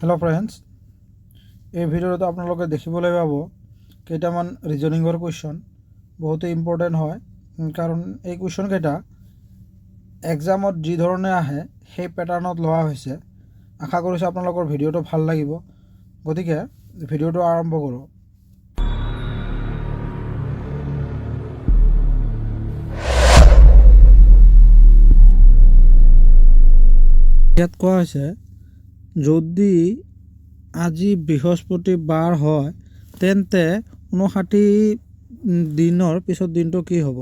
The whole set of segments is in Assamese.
হেল্ল' ফ্ৰেণ্ডছ, এই ভিডিঅ'ত আপোনালোকে দেখিবলৈ পাব কেইটামান ৰিজনিঙৰ কুৱেশ্যন। বহুতেই ইম্পৰ্টেণ্ট হয়, কাৰণ এই কুৱেশ্যনকেইটা এক্সামত যি ধৰণে আহে সেই পেটাৰ্ণত লোৱা হৈছে। আশা কৰিছোঁ আপোনালোকৰ ভিডিঅ'টো ভাল লাগিব, গতিকে ভিডিঅ'টো আৰম্ভ কৰোঁ। ইয়াত কোৱা হৈছে, যদি আজি বৃহস্পতিবাৰ হয় তেন্তে 59 দিনৰ পিছত দিনটো কি হ'ব?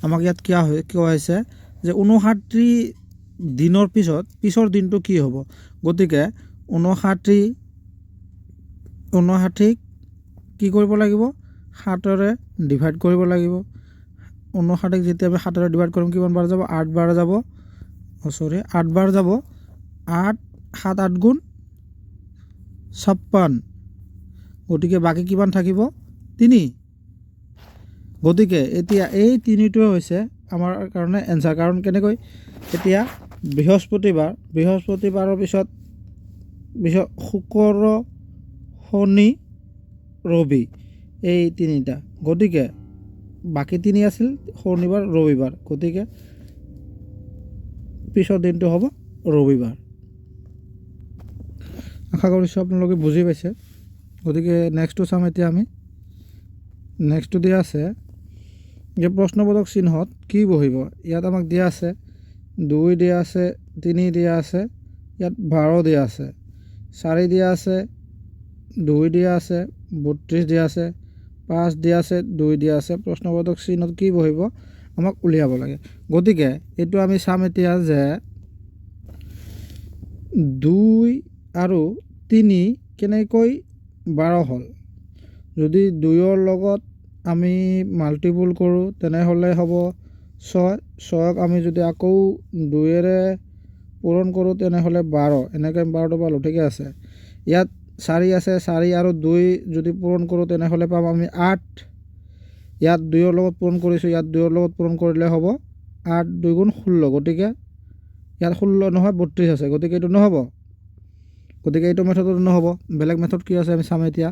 আমাক ইয়াত কোৱা হৈছে যে 59 দিনৰ পিছৰ দিনটো কি হ'ব। গতিকে 59 কি কৰিব লাগিব? 7ৰে ডিভাইড কৰিব লাগিব। 59 যেতিয়া আমি 7ৰে ডিভাইড কৰিম কিমান বাৰ যাব? 8 বাৰ যাব। 8 বাৰ যাব। 8 7 8 গুণ 56। গতিকে বাকী কিমান থাকিব? 3। গতিকে এতিয়া এই 3টোৱে হৈছে আমাৰ কাৰণে এনচাৰ। কাৰণ কেনেকৈ? এতিয়া বৃহস্পতিবাৰৰ পিছত শুক্ৰ, শনি, ৰবি, এই 3টা। গতিকে বাকী 3 আছিল শনিবাৰ, ৰবিবাৰ। গতিকে পিছৰ দিনটো হ'ব ৰবিবাৰ। আশা কৰিছোঁ আপোনালোকে বুজি পাইছে। গতিকে নেক্সটটো চাম। এতিয়া আমি নেক্সটটো দিয়া আছে যে প্ৰশ্নবোধক চিহ্নত কি বহিব। ইয়াত আমাক দিয়া আছে 2 দিয়া আছে, 3 দিয়া আছে, ইয়াত 12 দিয়া আছে, 4 দিয়া আছে, 2 দিয়া আছে, 32 দিয়া আছে, 5 দিয়া আছে, 2 দিয়া আছে। প্ৰশ্নবোধক চিহ্নত কি বহিব আমাক উলিয়াব লাগে। গতিকে এইটো আমি চাম এতিয়া যে 2 আৰু 3 কেনেকৈ 12 হ'ল। যদি 2ৰ লগত আমি মাল্টিপুল কৰোঁ তেনেহ'লে হ'ব 6। 6ক আমি যদি আকৌ 2ৰে পূৰণ কৰোঁ তেনেহ'লে 12। এনেকৈ 12টো পালোঁ, ঠিকে আছে। ইয়াত 4 আছে, 4 আৰু 2 যদি পূৰণ কৰোঁ তেনেহ'লে পাম আমি 8। ইয়াত 2ৰ লগত পূৰণ কৰিছোঁ, ইয়াত 2ৰ লগত পূৰণ কৰিলে হ'ব 8 2 গুণ 16। গতিকে ইয়াত 16 নহয় 32 আছে। গতিকে এইটো নহ'ব। গতিকে এইটো মেথডত নহ'ব। বেলেগ মেথড কি আছে আমি চাম এতিয়া।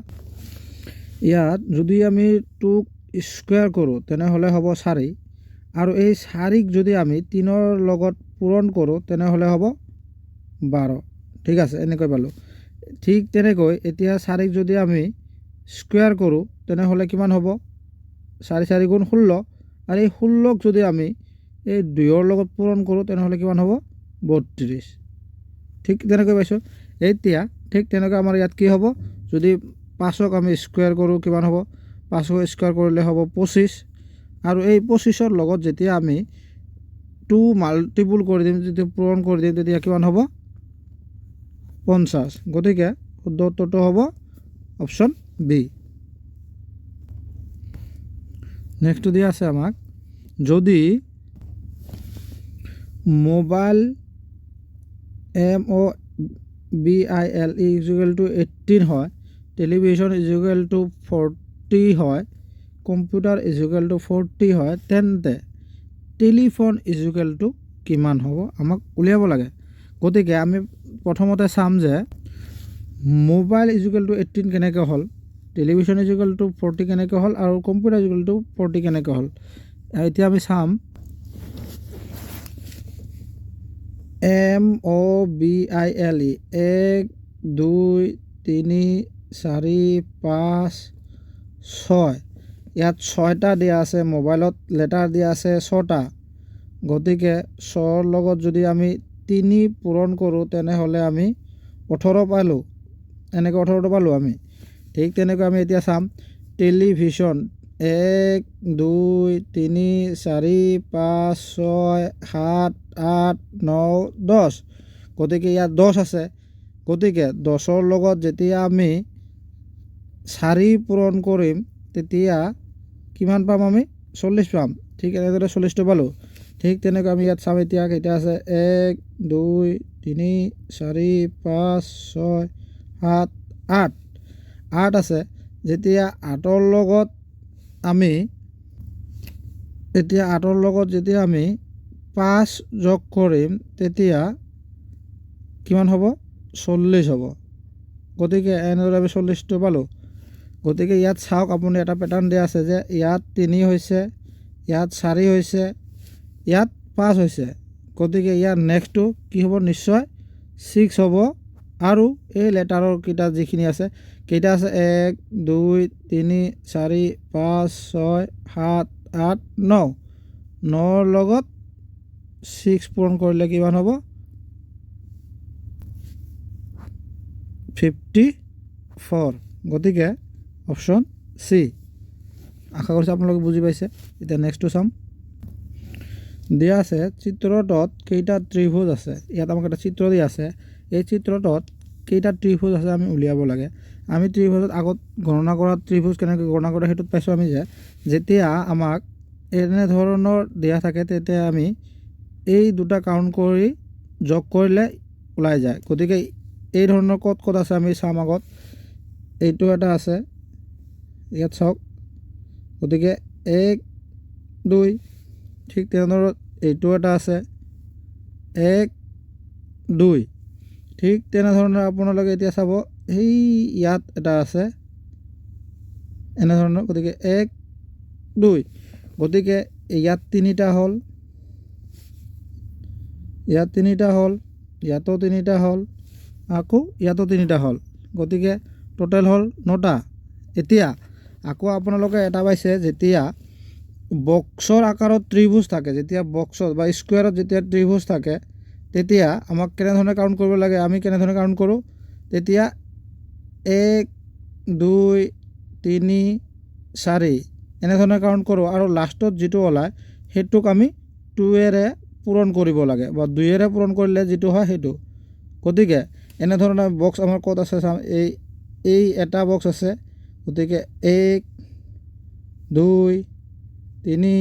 ইয়াত যদি আমি 2ক স্কুৱেৰ কৰোঁ তেনেহ'লে হ'ব 4, আৰু এই 4ক যদি আমি 3ৰ লগত পূৰণ কৰোঁ তেনেহ'লে হ'ব 12। ঠিক আছে, এনেকৈ পালোঁ। ঠিক তেনেকৈ এতিয়া 4ক যদি আমি স্কুৱেৰ কৰোঁ তেনেহ'লে কিমান হ'ব? 4 4 গুণ 16, আৰু এই 16ক যদি আমি এই 2ৰ লগত পূৰণ কৰোঁ তেনেহ'লে কিমান হ'ব? 32। ঠিক তেনেকৈ পাইছোঁ। এতিয়া ঠিক তেনেকৈ আমাৰ ইয়াত কি হ'ব? যদি 5ক আমি স্কুৱেৰ কৰোঁ কিমান হ'ব? 5ক স্কুৱেৰ কৰিলে হ'ব 25, আৰু এই 25ৰ লগত যেতিয়া আমি 2 মাল্টিপুল কৰি দিম, যদি পূৰণ কৰি দিম তেতিয়া কিমান হ'ব? 50। গতিকে শুদ্ধ উত্তৰটো হ'ব অপশ্যন বি। নেক্সটটো দিয়া আছে আমাক, যদি মোবাইল MOBILE = 18 হয়, টেলিভিশ্যন = 40 হয়, কম্পিউটাৰ = 40 হয়, তেন্তে টেলিফোন = কিমান হ'ব আমাক উলিয়াব লাগে। গতিকে আমি প্ৰথমতে চাম যে মোবাইল = 18 কেনেকৈ হ'ল, টেলিভিশ্যন = 40 কেনেকৈ হ'ল, আৰু কম্পিউটাৰ = 40 কেনেকৈ হ'ল। এতিয়া আমি চাম MOBILE 1 2 3 4 5 6। ইয়াত 6টা দিয়া আছে, মোবাইলত লেটাৰ দিয়া আছে 6টা। গতিকে 6ৰ লগত যদি আমি 3 পূৰণ কৰোঁ তেনেহ'লে আমি 18 পালোঁ। এনেকৈ 18টো পালোঁ আমি। ঠিক তেনেকৈ আমি এতিয়া চাম টেলিভিশ্যন 1 2 3 4 5 6 7 8 9 10। গতিকে ইয়াত 10 আছে। গতিকে 10ৰ লগত যেতিয়া আমি 4 পূৰণ কৰিম তেতিয়া কিমান পাম আমি? 40 পাম। ঠিক এনেদৰে 40টো পালোঁ। ঠিক তেনেকৈ আমি ইয়াত চাম এতিয়া কেইটা আছে? 1 2 3 4 5 6 7 8। 8 আছে। যেতিয়া 8ৰ লগত যেতিয়া আমি 5 যোগ কৰিম তেতিয়া কিমান হ'ব? 40 হ'ব। গতিকে এনেদৰে আমি 40টো পালোঁ। গতিকে ইয়াত চাওক আপুনি এটা পেটাৰ্ণ দিয়া আছে যে ইয়াত 3 হৈছে, ইয়াত 4 হৈছে, ইয়াত 5 হৈছে। গতিকে ইয়াৰ নেক্সটটো কি হ'ব? নিশ্চয় 6 হ'ব। আৰু এই লেটাৰৰ কেইটা যিখিনি আছে কেইটা আছে 1 2 3 4 5 6 7 8 9 9ৰ লগত 6 পূৰণ কৰিলে কিমান হ'ব? 54। গতিকে অপশ্যন চি। আশা কৰিছোঁ আপোনালোকে বুজি পাইছে। এতিয়া নেক্সটটো চাম। দিয়া আছে চিত্ৰটোত কেইটা ত্ৰিভুজ আছে। ইয়াত আমাক এটা চিত্ৰ দিয়া আছে। এই চিত্ৰটোত কেইটা ত্ৰিভুজ আছে আমি উলিয়াব লাগে। আমি ত্ৰিভুজত আগত গণনা কৰা ত্ৰিভুজ কেনেকৈ গণনা কৰে সেইটোত পাইছোঁ আমি যে যেতিয়া আমাক এনেধৰণৰ দিয়া থাকে তেতিয়া আমি এই দুটা কাউণ্ট কৰি যোগ কৰিলে ওলাই যায়। গতিকে এই ধৰণৰ ক'ত ক'ত আছে আমি চাম আগত। এইটো এটা আছে, ইয়াত চাওক। গতিকে 1 2 ঠিক তেনেদৰে এইটো এটা আছে 1 2 ঠিক তেনেধৰণে আপোনালোকে এতিয়া চাব সেই ইয়াত এটা আছে এনেধৰণৰ। গতিকে 1 2 গতিকে ইয়াত 3টা হ'ল, ইয়াত 3টা হ'ল, ইয়াতো 3টা হ'ল, আকৌ ইয়াতো 3টা হ'ল। গতিকে টোটেল হ'ল 9টা। এতিয়া আকৌ আপোনালোকে এটা পাইছে যেতিয়া বক্সৰ আকাৰত ত্ৰিভুজ থাকে, যেতিয়া বক্সত বা স্কুৱেৰত যেতিয়া ত্ৰিভুজ থাকে তেতিয়া আমাক কেনেধৰণে কাউণ্ট কৰিব লাগে। আমি কেনেধৰণে কাউণ্ট কৰোঁ তেতিয়া 1 2 3 4 এনেধৰণে কাউণ্ট কৰোঁ। আৰু লাষ্টত যিটো ওলায় সেইটোক আমি 2ৰে পূৰণ কৰিব লাগে বা 2ৰে পূৰণ কৰিলে যিটো হয় সেইটো। গতিকে এনেধৰণৰ বক্স আমাৰ ক'ত আছে চাম। এই এটা বক্স আছে। গতিকে 1 2 3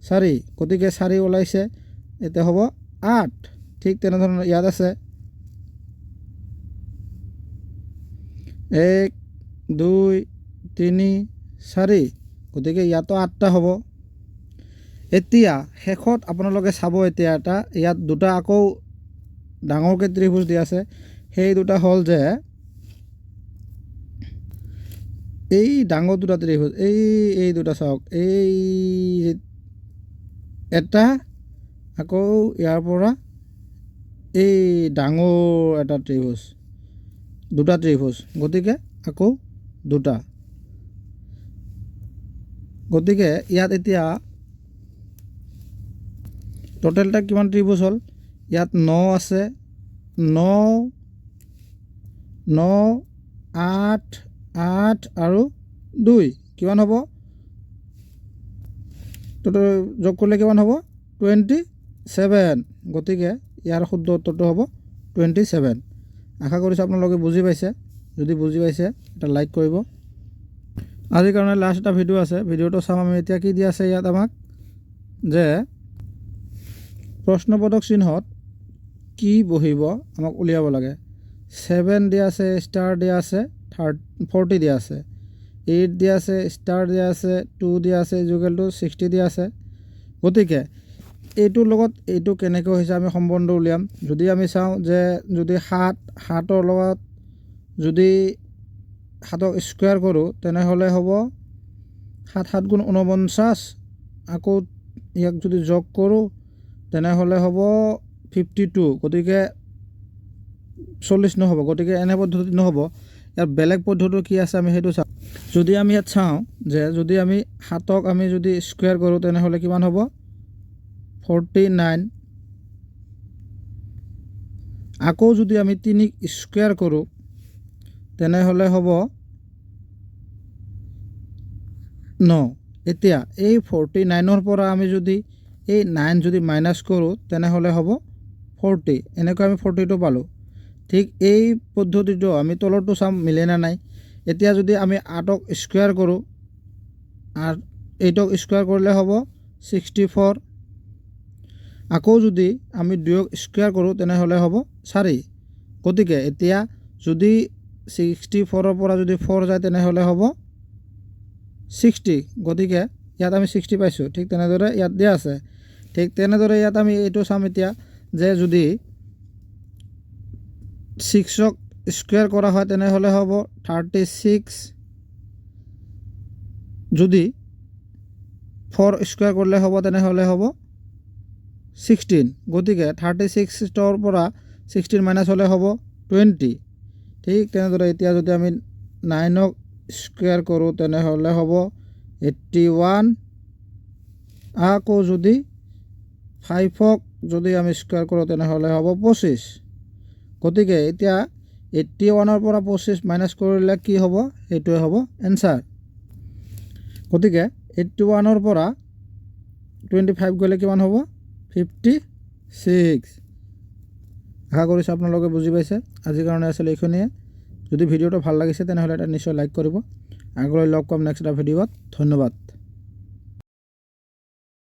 4 গতিকে 4 ওলাইছে। এতিয়া হ'ব 8। ঠিক তেনেধৰণৰ ইয়াত আছে 1 2 3 4 গতিকে ইয়াতো 8টা হ'ব। এতিয়া শেষত আপোনালোকে চাব এতিয়া এটা ইয়াত দুটা আকৌ ডাঙৰকৈ ত্ৰিভুজ দিয়া আছে। সেই দুটা হ'ল যে এই ডাঙৰ দুটা ত্ৰিভুজ এই দুটা চাওক। এই এটা আকৌ ইয়াৰ পৰা এই ডাঙৰ এটা ত্ৰিভুজ, দুটা ত্ৰিভুজ। গতিকে আকৌ দুটা। গতিকে ইয়াত এতিয়া টোটেলটা কিমান ত্ৰিভুজ হ'ল? ইয়াত 9 আছে, 9 9 8 8 আৰু 2 কিমান হ'ব? টোটেল যোগ কৰিলে কিমান হ'ব? 27। গতিকে ইয়াৰ শুদ্ধ উত্তৰটো হ'ব 27। আশা কৰিছোঁ আপোনালোকে বুজি পাইছে। যদি বুজি পাইছে এটা লাইক কৰিব। আজিৰ কাৰণে লাষ্ট এটা ভিডিঅ' আছে, ভিডিঅ'টো চাম আমি এতিয়া। কি দিয়া আছে ইয়াত আমাক যে প্ৰশ্নবোধক চিহ্নত কি বহিব আমাক উলিয়াব লাগে। 7 দিয়া আছে, ষ্টাৰ দিয়া আছে, 40 দিয়া আছে, 8 দিয়া আছে, ষ্টাৰ দিয়া আছে, 2 দিয়া আছে, ইকুৱেল টু 60 দিয়া আছে। গতিকে এইটোৰ লগত এইটো কেনেকৈ হৈছে আমি সম্বন্ধ উলিয়াম। যদি আমি চাওঁ যে যদি 7ৰ লগত যদি 7ক স্কুৱেৰ কৰোঁ তেনেহ'লে হ'ব 7 7 গুণ 49। আকৌ ইয়াক যদি যোগ কৰোঁ তেনেহ'লে হ'ব 52। গতিকে 40 নহ'ব। গতিকে এনে পদ্ধতি নহ'ব। ইয়াৰ বেলেগ পদ্ধতি কি আছে আমি সেইটো চাওঁ। যদি আমি ইয়াত চাওঁ যে যদি আমি 7ক আমি যদি স্কুৱেৰ কৰোঁ তেনেহ'লে কিমান হ'ব? 49। আকৌ যদি আমি 3ক স্কুৱেৰ কৰোঁ তেনেহ'লে হ'ব 9। এতিয়া এই 49ৰ পৰা আমি যদি এই 9 যদি মাইনাছ কৰোঁ তেনেহ'লে হ'ব 40। এনেকৈ আমি 42 পালোঁ। ঠিক এই পদ্ধতিটো আমি তলৰটো চাম মিলে নে নাই। এতিয়া যদি আমি 8ক স্কুৱেৰ কৰোঁ আৰু 8ক স্কুৱেৰ কৰিলে হ'ব 64। আকৌ যদি আমি 2ক স্কুৱেৰ কৰোঁ তেনেহ'লে হ'ব 4। গতিকে এতিয়া যদি 64ৰ পৰা যদি 4 যায় তেনেহ'লে হ'ব 60। গতিকে ইয়াত আমি 60 পাইছোঁ। ঠিক তেনেদৰে ইয়াত দিয়া আছে। ঠিক তেনেদৰে ইয়াত আমি এইটো চাম এতিয়া যে যদি 6ক স্কোয়াৰ কৰা হয় তেনেহ'লে হ'ব 36, যদি 4 স্কোয়াৰ কৰিলে হ'ব তেনেহ'লে হ'ব 16। গতিকে 36ৰ পৰা 16 মাইনাছ হ'লে হ'ব 20। ঠিক তেনেদৰে এতিয়া যদি আমি 9ক স্কোয়াৰ কৰোঁ তেনেহ'লে হ'ব 81। আকৌ যদি 5ক যদি আমি স্কোয়াৰ কৰোঁ তেনেহ'লে হ'ব 25। গতিকে এতিয়া 81ৰ পৰা 25 মাইনাছ কৰিলে কি হ'ব, সেইটোৱে হ'ব এনচাৰ। গতিকে 81ৰ পৰা 25 গ'লে কিমান হ'ব, 56। আশা কৰিছোঁ আপোনালোকে বুজি পাইছে। আজিৰ কাৰণে আছিল এইখিনিয়ে। যদি ভিডিঅ'টো ভাল লাগিছে তেনেহ'লে এটা নিশ্চয় লাইক কৰিব। আগলৈ লগ পাম নেক্সট এটা ভিডিঅ'ত। ধন্যবাদ।